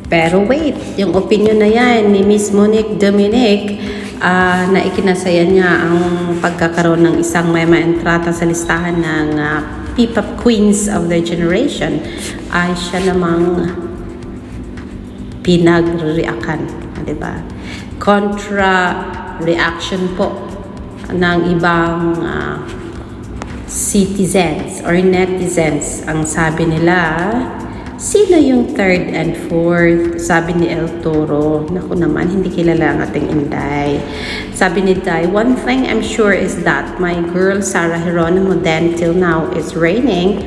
Pero wait, yung opinion na yan ni Miss Monique Dominic na ikinasaya niya ang pagkakaroon ng isang may maentrata sa listahan ng P-pop queens of their generation ay siya namang pinag-reactan, diba? Contra reaction po ng ibang citizens or netizens. Ang sabi nila, sino yung third and fourth? Sabi ni El Toro, naku naman, hindi kilala ang ating Inday. Sabi ni Dai, one thing I'm sure is that my girl Sarah Geronimo then till now is reigning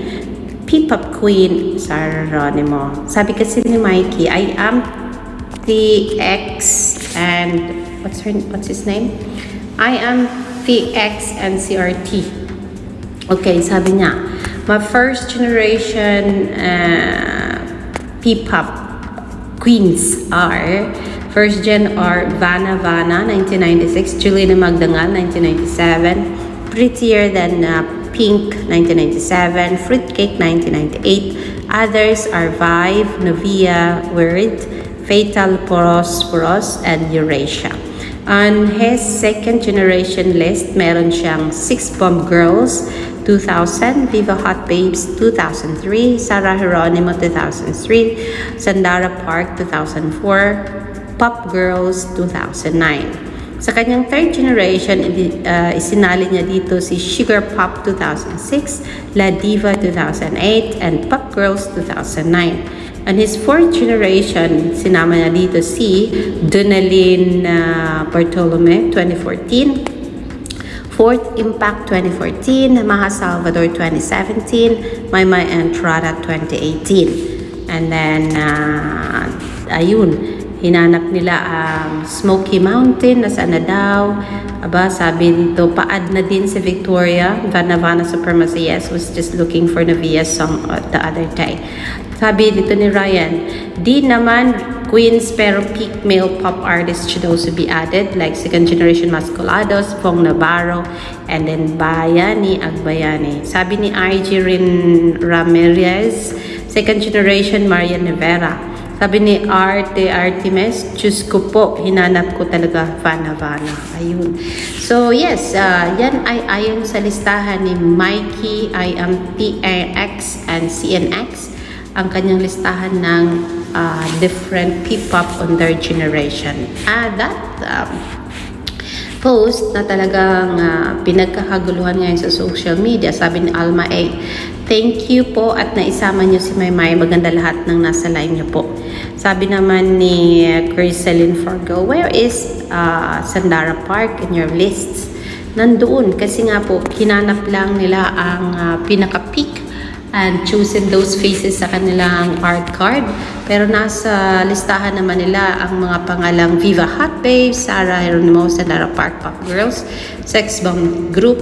P-pop queen Sarah Geronimo. Sabi kasi ni Mikey, I am TX and what's his name? I am TX and CRT. Okay, sabi niya, my first generation P-pop queens are, first gen are Vanna Vanna 1996, Juliana Magdangal 1997, Prettier Than Pink 1997, Fruitcake 1998. Others are Vive, Novia, Word, Fatal Poros, and Eurasia. On his second generation list, meron siyang Six Bomb Girls 2000, Viva Hot Babes 2003, Sarah Geronimo 2003, Sandara Park 2004, Pop Girls 2009. Sa kanyang third generation, isinali niya dito si Sugar Pop 2006, La Diva 2008, and Pop Girls 2009. On his fourth generation, sinama niya dito si Donalyn Bartolome 2014, Fourth Impact 2014, Maha Salvador 2017, Maymay Entrada 2018. And then, ayun, hinanap nila ang Smoky Mountain, nasaan na daw. Aba, sabi dito, paad na din si Victoria. Vanna Supremacy, yes, was just looking for Novia's song the other day. Sabi dito ni Ryan, di naman queens pero peak male pop artists should also be added, like second generation Mascolados, Pong Navarro, and then Bayani Agbayani. Sabi ni IG Rin Ramirez, second generation Marian Rivera. Sabi ni Artemis, Diyos ko po, hinanap ko talaga Vanna. Ayun. So, yes, yan ay ayon sa listahan ni Mikey, IMTX and CNX, ang kanyang listahan ng different P-pop on their generation. That post na talagang pinagkakaguluhan ngayon sa social media, sabi ni Alma A, thank you po at naisama niyo si Maymay. Maganda lahat ng nasa line niyo po. Sabi naman ni Criseline Fargo, where is Sandara Park in your lists? Nandoon kasi nga po, hinanap lang nila ang pinaka-peak and chosen those faces sa kanilang art card. Pero nasa listahan naman nila ang mga pangalang Viva Hot Babes, Sarah Geronimo, Sandara Park, Pop Girls, Sex Bomb Group,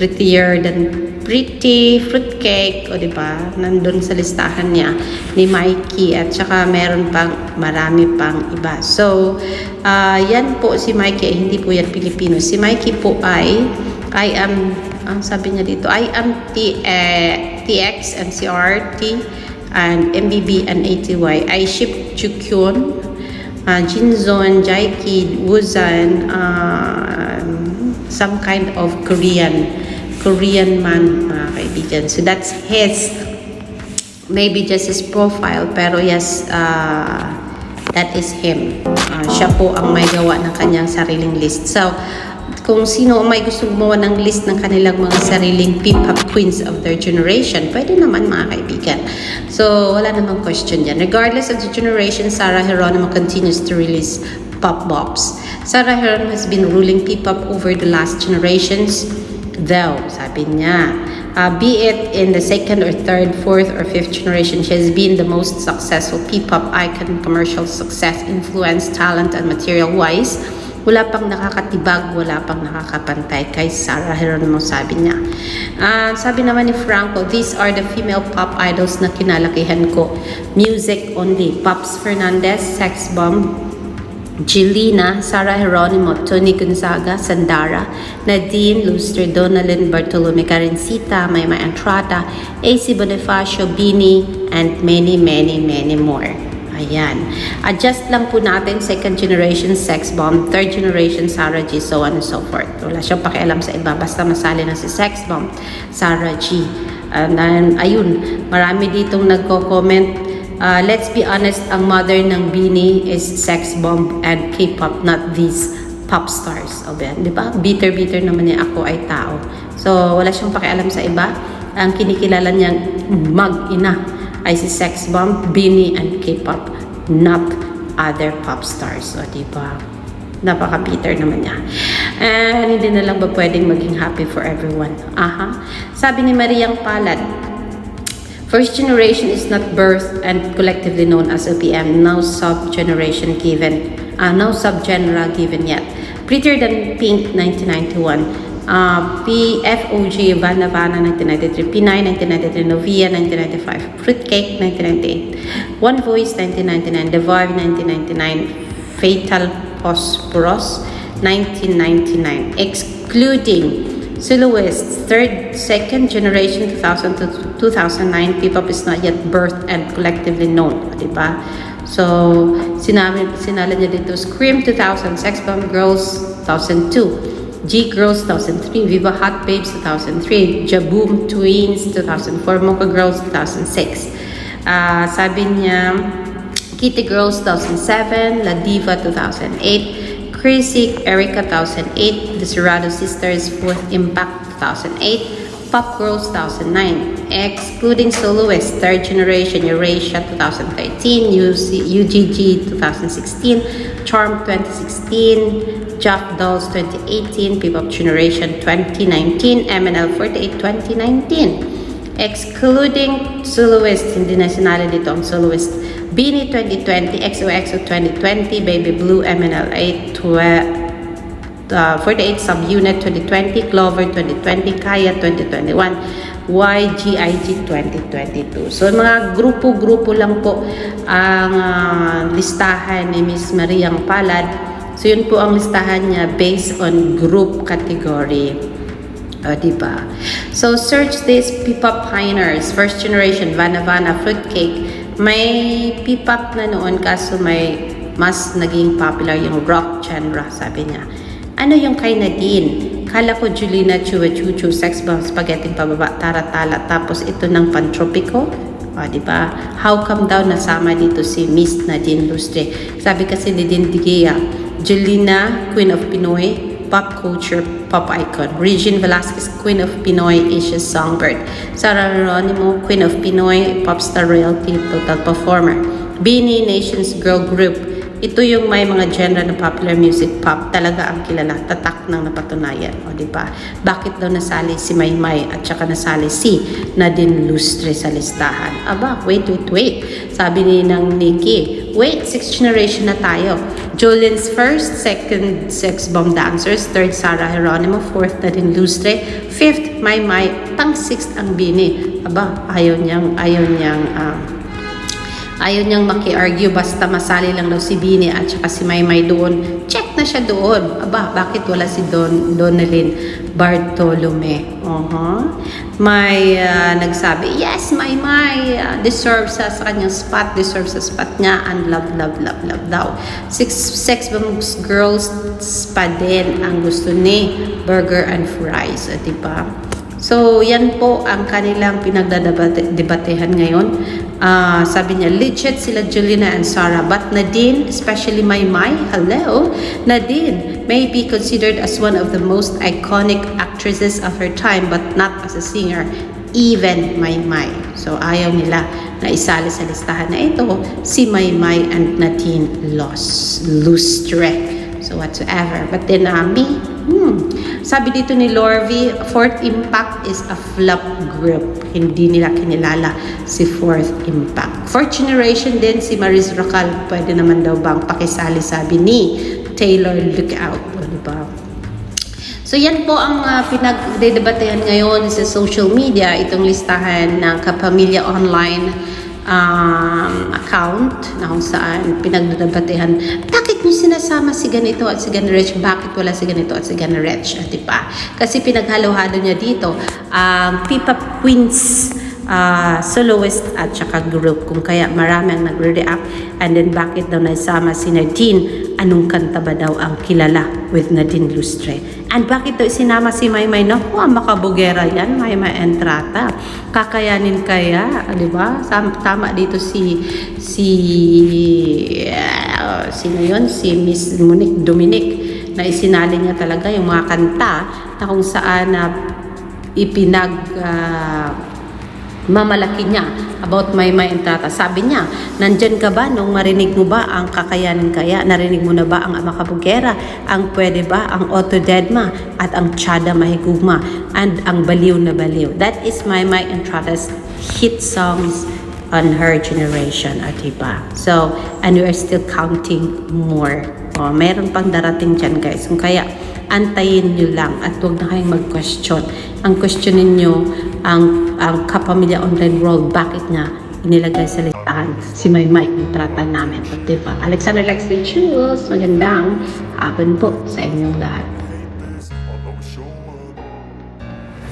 Prettier Than Pretty, Fruitcake, o diba, nandun sa listahan niya ni Mikey, at saka meron pang marami pang iba. So, yan po si Mikey, hindi po yan Pilipino. Si Mikey po ay, ang sabi niya dito, I am TX and CRT and MBB and ATY. I ship Jukyun, Jinzon, Jaiki, Wuzan, some kind of Korean man, mga kaibigan. So that's his, maybe just his profile, pero yes, that is him. Siya po ang may gawa ng kanyang sariling list. So, kung sino may gusto gumawa ng list ng kanilang mga sariling P-pop queens of their generation, pwede naman, mga kaibigan. So, wala namang question dyan. Regardless of the generation, Sarah Geronimo continues to release pop bops. Sarah Geronimo has been ruling P-pop over the last generations, though, sabi niya, be it in the second or third, fourth or fifth generation, she has been the most successful P-pop icon, commercial success, influence, talent, and material-wise. Wala pang nakakatibag, wala pang nakakapantay kay Sarah Geronimo, sabi niya. Sabi naman ni Franco, these are the female pop idols na kinalakihan ko. Music only. Pops Fernandez, Sex Bomb, Jelena, Sarah Geronimo, Tony Gonzaga, Sandara, Nadine, Luster, Donalyn, Bartolome, Karencita, Maymay Entrada, AC Bonifacio, Bini, and many more. Ayan. Adjust lang po natin, second generation sex bomb, third generation Sarah G, so on and so forth. Wala siyang pakialam sa iba, basta masali na si sex bomb, Sarah G. And then, ayun, marami ditong nagko-comment. Let's be honest, ang mother ng Bini is sex bomb and K-pop, not these pop stars. O ba, di ba? Bitter naman niya, ako ay tao. So, wala siyang pakialam sa iba. Ang kinikilala niyang mag-ina ay si sex bomb, Bini, and K-pop, not other pop stars. O, di ba? Napaka-bitter naman niya. And hindi na lang ba pwedeng maging happy for everyone? Sabi ni Mariang Palad, first generation is not birthed and collectively known as OPM. No sub-generation given. No sub-genre given yet. Prettier Than Pink, 1991. PFOG, Vanna 1993, P9 1993, Novia 1995, Fruitcake 1998, One Voice 1999, The Vibe 1999, Fatal Phosphorus 1999, excluding Soloists, second generation 2000 to 2009, P-pop is not yet birthed and collectively known, diba? So, sinala niya dito, Scream 2000, Sex Bomb Girls 2002, G-Girls 2003, Viva Hot Babes 2003, Jaboom Twins 2004, Mocha Girls 2006. Sabi niya, Kitty Girls 2007, La Diva 2008, Crazy Erica 2008, The Serrano Sisters, Fourth Impact 2008, Pop Girls 2009, excluding soloists, third generation, Eurasia 2013, UGG 2016, Charm 2016, Jack Dolls 2018, P-pop Generation 2019, MNL48 2019. Excluding soloist, hindi na sinali dito ang soloist, Bini 2020, XOXO 2020, Baby Blue, MNL8 48, Subunit 2020, Clover 2020, Kaya 2021, YGIG 2022. So, mga grupo-grupo lang po ang listahan ni Miss Mariang Palad. So, yun po ang listahan niya based on group category. Diba? So, search this P-pop pioneers. First generation, Vanna, Fruitcake. May P-pop na noon kaso may mas naging popular yung rock genre, sabi niya. Ano yung kay Nadine? Kala ko Julina, Chua Chuchu, Sex Bomb, Spaghetti Pababa, Tara-tala. Tapos ito ng Pantropico. Diba? How come daw nasama dito si Miss Nadine Lustre? Sabi kasi ni Dindigia, Jelena, Queen of Pinoy, pop culture, pop icon. Regine Velasquez, Queen of Pinoy, Asia's Songbird. Sarah Geronimo, Queen of Pinoy, Popstar Royalty, Total Performer. Bini, Nations Girl Group. Ito yung may mga genre ng popular music, pop. Talaga ang kilala, tatak ng napatunayan. O, diba? Bakit daw nasali si Maymay at saka nasali si Nadine Lustre sa listahan? Aba, wait. Sabi ni ng Nikki, wait, 6th generation na tayo. Jolene's first, second, Sex Bomb Dancers, third, Sarah Geronimo, fourth, Nadine Lustre, fifth, Maymay, pang sixth ang Bini. Aba, ayaw niyang maki-argue, basta masali lang daw si Bini at saka si Maymay doon. Check na siya doon. Aba, bakit wala si Donalyn Bartolome? May nagsabi, yes, Maymay deserves sa kanyang spot, deserves sa spot niya, and love daw. Sex Bomb Girls pa din ang gusto ni burger and fries, diba? So, yan po ang kanilang pinagdebatehan ngayon. Sabi niya, legit sila Jelena and Sarah, but Nadine, especially Maymay, hello, Nadine may be considered as one of the most iconic actresses of her time, but not as a singer, even Maymay. So, ayaw nila na isali sa listahan na ito si Maymay and Nadine Lustre. So, whatsoever. But then, sabi dito ni Lorvie, Fourth Impact is a flop group. Hindi nila kinilala si Fourth Impact. Fourth generation din, si Mariz Racal, pwede naman daw bang pakisali, sabi ni Taylor Lookout. O, diba? So, yan po ang pinagdedebatehan ngayon sa social media, itong listahan ng Kapamilya Online account na kung saan pinagdedebatehan, bakit nyo sinasama si ganito at si ganirech, bakit wala si ganito at si ganirech, diba? Kasi pinaghalo-halo niya dito P-pop queens soloist at saka group. Kung kaya marami ang nagre-react, and then bakit daw naisama si Nadine, anong kanta ba daw ang kilala with Nadine Lustre, and bakit daw sinama si Maymay. Naku, ang makabugera yan, Maymay Entrata. Kakayanin kaya, di ba? Tama dito sino yun? Si Miss Monique Dominic, na isinali niya talaga yung mga kanta na kung saan mamalaki niya about Maymay Entrata. Sabi niya, nandyan ka ba nung marinig mo ba ang Kakayanin Kaya? Narinig mo na ba ang Makabugera? Ang Pwede Ba? Ang Otodedma? At ang Tiyada Mahigugma? And ang Baliw na Baliw? That is Maymay Entrata's hit songs on her generation, at iba. So, and we are still counting more. Meron pang darating dyan, guys. Kung kaya, antayin nyo lang at huwag na kayong mag-question. Ang questionin nyo, ang Kapamilya Online World, bakit nga inilagay sa listahan si Maymay Entrata namin. At diba? Alexander Lex de Chus, magandang hapon po sa inyong lahat.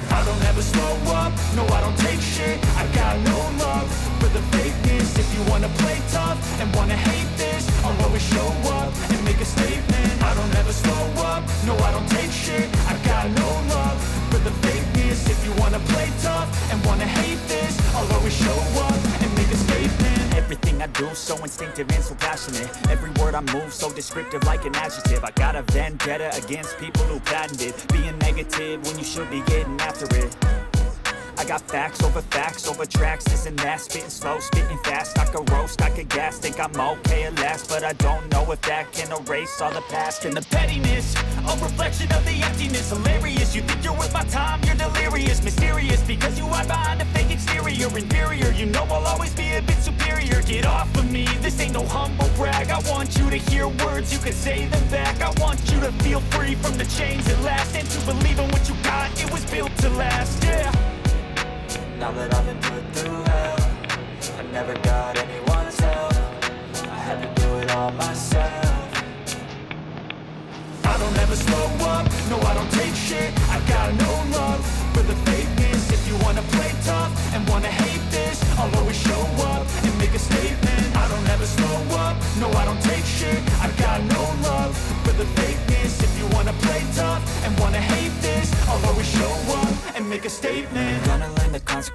I don't ever slow up, no I don't take shit. I got no love for the fakeness. If you wanna play tough and wanna hate this, I'll always show up and make a statement. I don't ever slow up, no I don't take shit. I got no love for the fakeness. If you wanna play tough and wanna hate this, I'll always show up and make a statement. Everything I do so instinctive and so passionate. Every word I move so descriptive like an adjective. I got a vendetta against people who patented being negative when you should be getting after it. I got facts over tracks, this and that. Spitting slow, spitting fast. I could roast, I could gas. Think I'm okay at last, but I don't know if that can erase all the past. And the pettiness, a reflection of the emptiness. Hilarious, you think you're worth my time, you're delirious. Mysterious, because you hide behind a fake exterior. Inferior, you know I'll always be a bit superior. Get off of me, this ain't no humble brag. I want you to hear words, you can say them back. I want you to feel free from the chains at last, and to believe in what you got, it was built to last, yeah. Now that I've been put through hell, I never got anyone's help. I had to do it all myself. I don't ever slow up, no I don't take shit. I got no love for the fakeness. If you wanna play tough and wanna hate this, I'll always show up and make a statement. I don't ever slow up, no I don't take shit. I got no love for the fakeness. If you wanna play tough and wanna hate this, I'll always show up and make a statement. Gonna learn the consequences.